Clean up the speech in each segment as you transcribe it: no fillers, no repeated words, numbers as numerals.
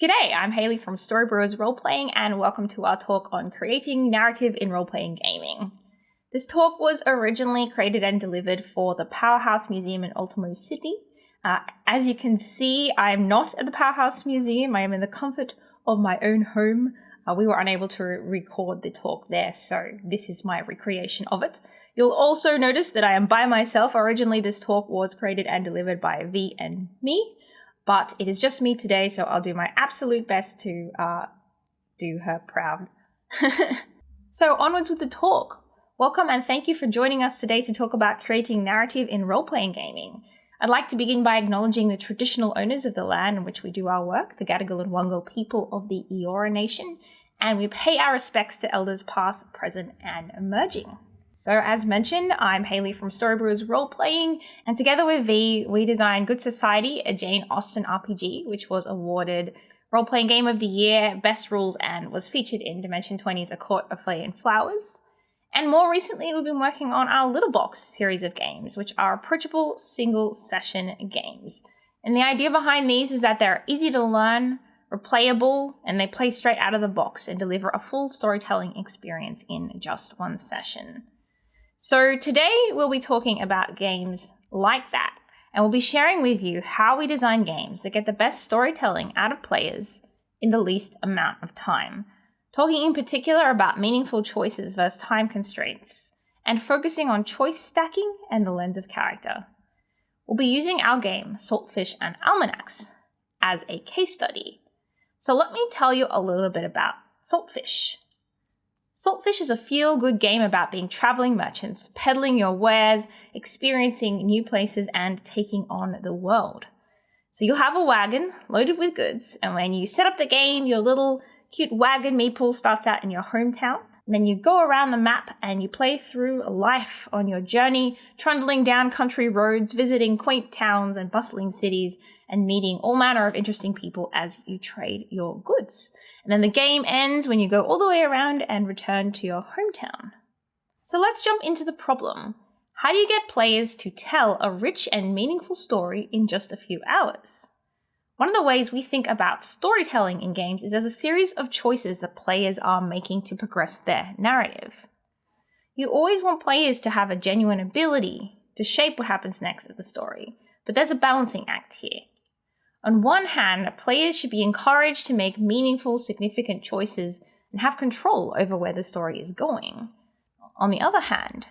G'day, I'm Hayley from Storybrewers Roleplaying and welcome to our talk on creating narrative in role-playing gaming. This talk was originally created and delivered for the Powerhouse Museum in Ultimo, Sydney. As you can see, I'm not at the Powerhouse Museum. I am in the comfort of my own home. We were unable to record the talk there, so this is my recreation of it. You'll also notice that I am by myself. Originally, this talk was created and delivered by V and me, but it is just me today, so I'll do my absolute best to do her proud. So onwards with the talk. Welcome and thank you for joining us today to talk about creating narrative in role-playing gaming. I'd like to begin by acknowledging the traditional owners of the land in which we do our work, the Gadigal and Wangal people of the Eora Nation, and we pay our respects to elders past, present, and emerging. So as mentioned, I'm Hayley from Storybrewers Roleplaying, and together with V, we designed Good Society, a Jane Austen RPG, which was awarded Roleplaying Game of the Year, Best Rules, and was featured in Dimension 20's A Court of Flame and Flowers. And more recently, we've been working on our Little Box series of games, which are approachable single-session games. And the idea behind these is that they're easy to learn, replayable, and they play straight out of the box and deliver a full storytelling experience in just one session. So today we'll be talking about games like that, and we'll be sharing with you how we design games that get the best storytelling out of players in the least amount of time. Talking in particular about meaningful choices versus time constraints, and focusing on choice stacking and the lens of character. We'll be using our game, Saltfish and Almanacs, as a case study. So let me tell you a little bit about Saltfish. Saltfish is a feel-good game about being traveling merchants, peddling your wares, experiencing new places, and taking on the world. So you'll have a wagon loaded with goods, and when you set up the game, your little cute wagon meeple starts out in your hometown. And then you go around the map and you play through life on your journey, trundling down country roads, visiting quaint towns and bustling cities, and meeting all manner of interesting people as you trade your goods. And then the game ends when you go all the way around and return to your hometown. So let's jump into the problem. How do you get players to tell a rich and meaningful story in just a few hours? One of the ways we think about storytelling in games is as a series of choices that players are making to progress their narrative. You always want players to have a genuine ability to shape what happens next in the story, but there's a balancing act here. On one hand, players should be encouraged to make meaningful, significant choices and have control over where the story is going. On the other hand,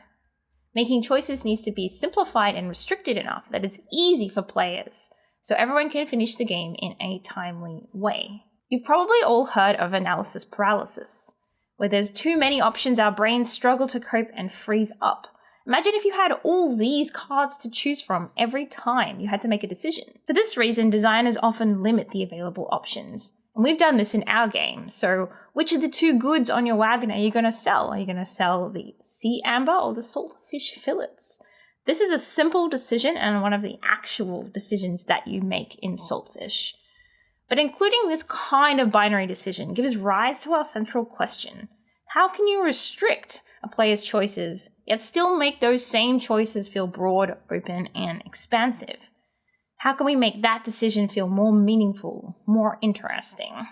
making choices needs to be simplified and restricted enough that it's easy for players, so everyone can finish the game in a timely way. You've probably all heard of analysis paralysis. Where there's too many options, our brains struggle to cope and freeze up. Imagine if you had all these cards to choose from every time you had to make a decision. For this reason, designers often limit the available options. And we've done this in our game. So which of the two goods on your wagon are you going to sell? Are you going to sell the sea amber or the saltfish fillets? This is a simple decision and one of the actual decisions that you make in Saltfish. But including this kind of binary decision gives rise to our central question. How can you restrict a player's choices, yet still make those same choices feel broad, open, and expansive? How can we make that decision feel more meaningful, more interesting?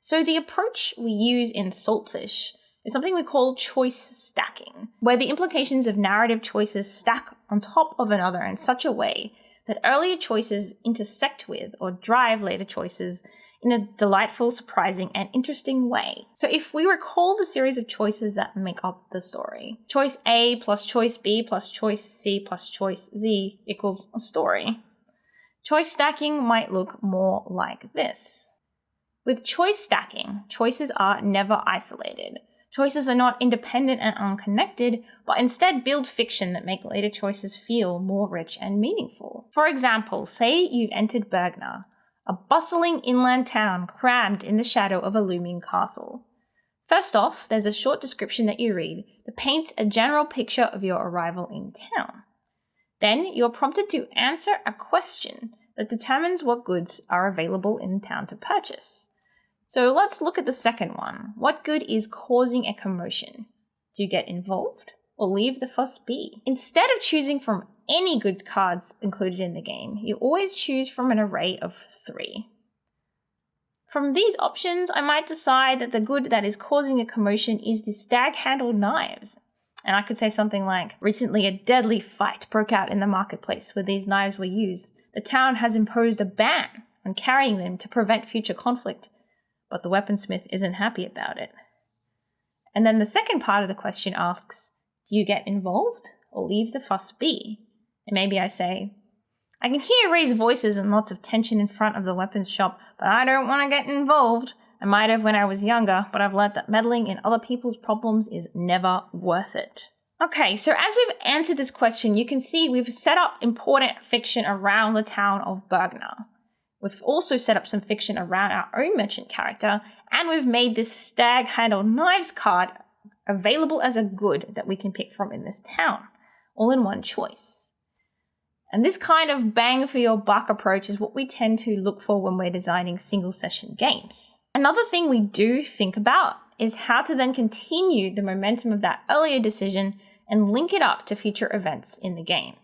So the approach we use in Saltfish is something we call choice stacking, where the implications of narrative choices stack on top of another in such a way that earlier choices intersect with or drive later choices in a delightful, surprising, and interesting way. So if we recall the series of choices that make up the story, choice A plus choice B plus choice C plus choice Z equals a story. Choice stacking might look more like this. With choice stacking, choices are never isolated. Choices are not independent and unconnected, but instead build fiction that make later choices feel more rich and meaningful. For example, say you've entered Bergner, a bustling inland town crammed in the shadow of a looming castle. First off, there's a short description that you read that paints a general picture of your arrival in town. Then you're prompted to answer a question that determines what goods are available in town to purchase. So let's look at the second one. What good is causing a commotion? Do you get involved or leave the fuss be? Instead of choosing from any good cards included in the game, you always choose from an array of 3. From these options, I might decide that the good that is causing a commotion is the stag-handled knives. And I could say something like, recently a deadly fight broke out in the marketplace where these knives were used. The town has imposed a ban on carrying them to prevent future conflict, but the weaponsmith isn't happy about it. And then the second part of the question asks, do you get involved or leave the fuss be? And maybe I say, I can hear raised voices and lots of tension in front of the weapons shop, but I don't want to get involved. I might have when I was younger, but I've learnt that meddling in other people's problems is never worth it. Okay, so as we've answered this question, you can see we've set up important fiction around the town of Bergner. We've also set up some fiction around our own merchant character, and we've made this stag-handled knives card available as a good that we can pick from in this town, all in one choice. And this kind of bang for your buck approach is what we tend to look for when we're designing single session games. Another thing we do think about is how to then continue the momentum of that earlier decision and link it up to future events in the game.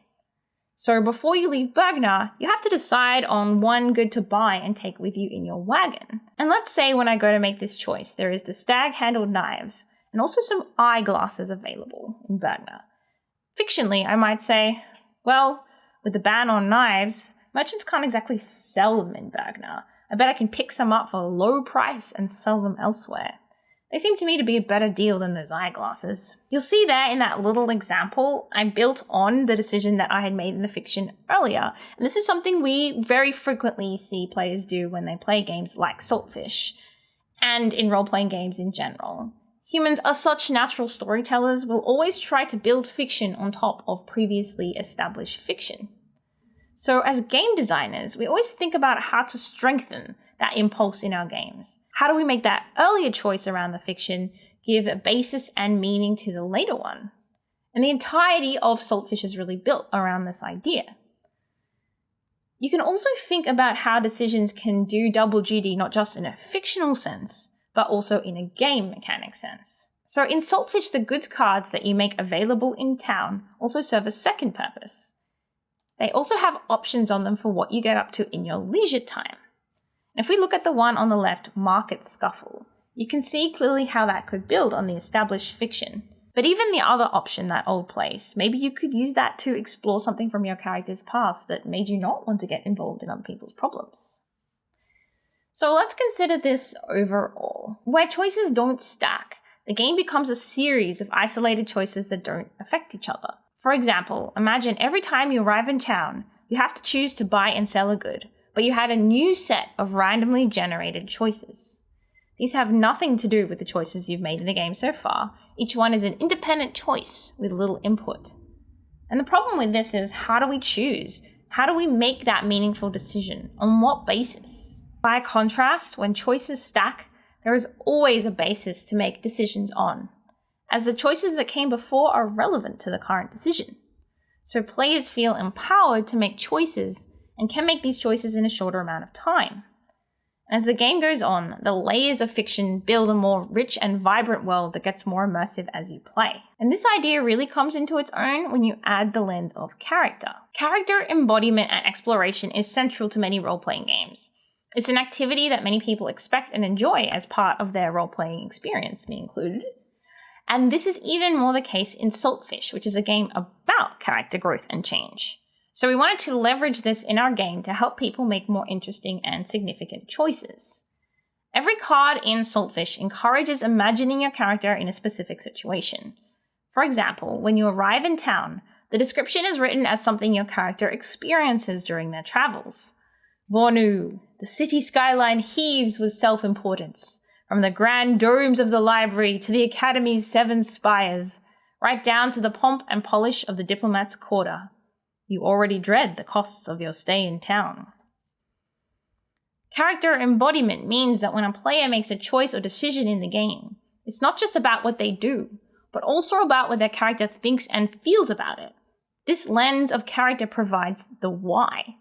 So before you leave Bergner, you have to decide on one good to buy and take with you in your wagon. And let's say when I go to make this choice, there is the stag-handled knives and also some eyeglasses available in Bergner. Fictionally, I might say, well, with the ban on knives, merchants can't exactly sell them in Bergner. I bet I can pick some up for a low price and sell them elsewhere. They seem to me to be a better deal than those eyeglasses. You'll see there in that little example, I built on the decision that I had made in the fiction earlier. And this is something we very frequently see players do when they play games like Saltfish, and in role-playing games in general. Humans are such natural storytellers, we'll always try to build fiction on top of previously established fiction. So as game designers, we always think about how to strengthen that impulse in our games. How do we make that earlier choice around the fiction give a basis and meaning to the later one? And the entirety of Saltfish is really built around this idea. You can also think about how decisions can do double duty not just in a fictional sense, but also in a game mechanic sense. So in Saltfish, the goods cards that you make available in town also serve a second purpose. They also have options on them for what you get up to in your leisure time. If we look at the one on the left, Market Scuffle, you can see clearly how that could build on the established fiction. But even the other option, that Old Place, maybe you could use that to explore something from your character's past that made you not want to get involved in other people's problems. So let's consider this overall. Where choices don't stack, the game becomes a series of isolated choices that don't affect each other. For example, imagine every time you arrive in town, you have to choose to buy and sell a good, but you had a new set of randomly generated choices. These have nothing to do with the choices you've made in the game so far. Each one is an independent choice with little input. And the problem with this is, how do we choose? How do we make that meaningful decision? On what basis? By contrast, when choices stack, there is always a basis to make decisions on, as the choices that came before are relevant to the current decision. So players feel empowered to make choices and can make these choices in a shorter amount of time. As the game goes on, the layers of fiction build a more rich and vibrant world that gets more immersive as you play. And this idea really comes into its own when you add the lens of character. Character embodiment and exploration is central to many role-playing games. It's an activity that many people expect and enjoy as part of their role-playing experience, me included. And this is even more the case in Saltfish, which is a game about character growth and change. So we wanted to leverage this in our game to help people make more interesting and significant choices. Every card in Saltfish encourages imagining your character in a specific situation. For example, when you arrive in town, the description is written as something your character experiences during their travels. Vornu, the city skyline heaves with self-importance, from the grand domes of the library to the academy's 7 spires, right down to the pomp and polish of the diplomat's quarter. You already dread the costs of your stay in town. Character embodiment means that when a player makes a choice or decision in the game, it's not just about what they do, but also about what their character thinks and feels about it. This lens of character provides the why.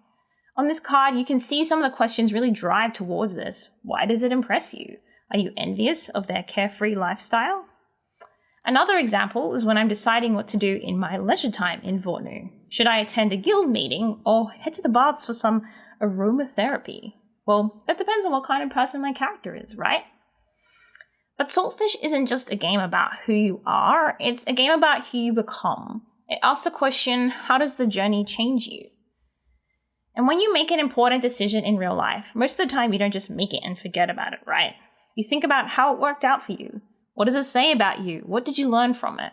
On this card, you can see some of the questions really drive towards this. Why does it impress you? Are you envious of their carefree lifestyle? Another example is when I'm deciding what to do in my leisure time in Vornu. Should I attend a guild meeting or head to the baths for some aromatherapy? Well, that depends on what kind of person my character is, right? But Saltfish isn't just a game about who you are, it's a game about who you become. It asks the question, how does the journey change you? And when you make an important decision in real life, most of the time you don't just make it and forget about it, right? You think about how it worked out for you. What does it say about you? What did you learn from it?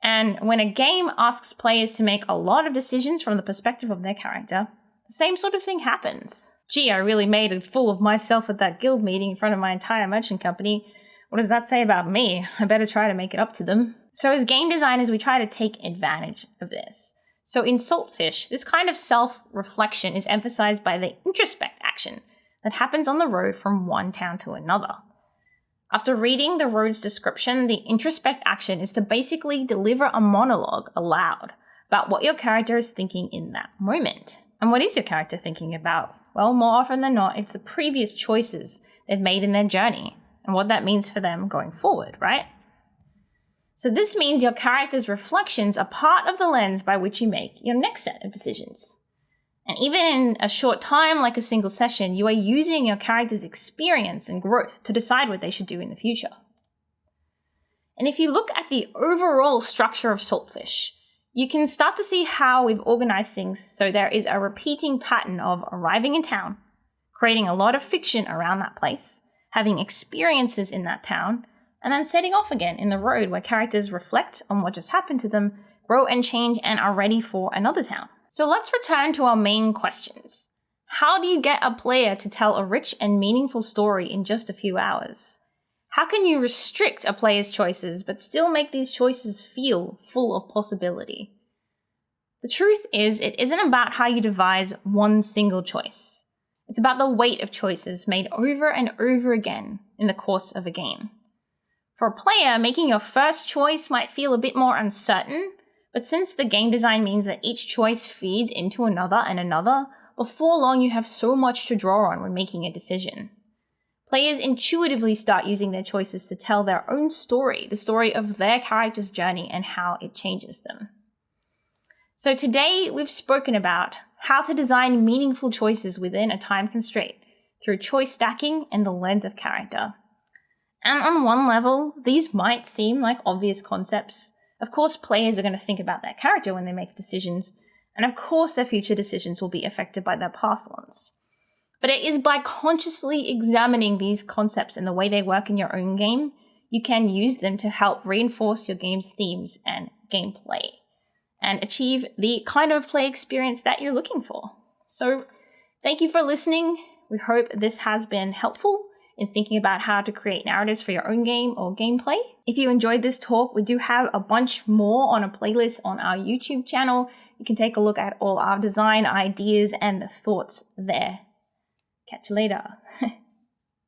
And when a game asks players to make a lot of decisions from the perspective of their character, the same sort of thing happens. Gee, I really made a fool of myself at that guild meeting in front of my entire merchant company. What does that say about me? I better try to make it up to them. So as game designers, we try to take advantage of this. So in Saltfish, this kind of self-reflection is emphasized by the introspect action that happens on the road from one town to another. After reading the road's description, the introspect action is to basically deliver a monologue aloud about what your character is thinking in that moment. And what is your character thinking about? Well, more often than not, it's the previous choices they've made in their journey and what that means for them going forward, right? So this means your character's reflections are part of the lens by which you make your next set of decisions. And even in a short time, like a single session, you are using your character's experience and growth to decide what they should do in the future. And if you look at the overall structure of Saltfish, you can start to see how we've organized things so there is a repeating pattern of arriving in town, creating a lot of fiction around that place, having experiences in that town, and then setting off again in the road where characters reflect on what just happened to them, grow and change, and are ready for another town. So let's return to our main questions. How do you get a player to tell a rich and meaningful story in just a few hours? How can you restrict a player's choices but still make these choices feel full of possibility? The truth is, it isn't about how you devise one single choice. It's about the weight of choices made over and over again in the course of a game. For a player, making your first choice might feel a bit more uncertain, but since the game design means that each choice feeds into another and another, before long you have so much to draw on when making a decision. Players intuitively start using their choices to tell their own story, the story of their character's journey and how it changes them. So today we've spoken about how to design meaningful choices within a time constraint through choice stacking and the lens of character. And on one level, these might seem like obvious concepts. Of course, players are going to think about their character when they make decisions, and of course their future decisions will be affected by their past ones. But it is by consciously examining these concepts and the way they work in your own game, you can use them to help reinforce your game's themes and gameplay, and achieve the kind of play experience that you're looking for. So, thank you for listening. We hope this has been helpful in thinking about how to create narratives for your own game or gameplay. If you enjoyed this talk, we do have a bunch more on a playlist on our YouTube channel. You can take a look at all our design ideas and thoughts there. Catch you later.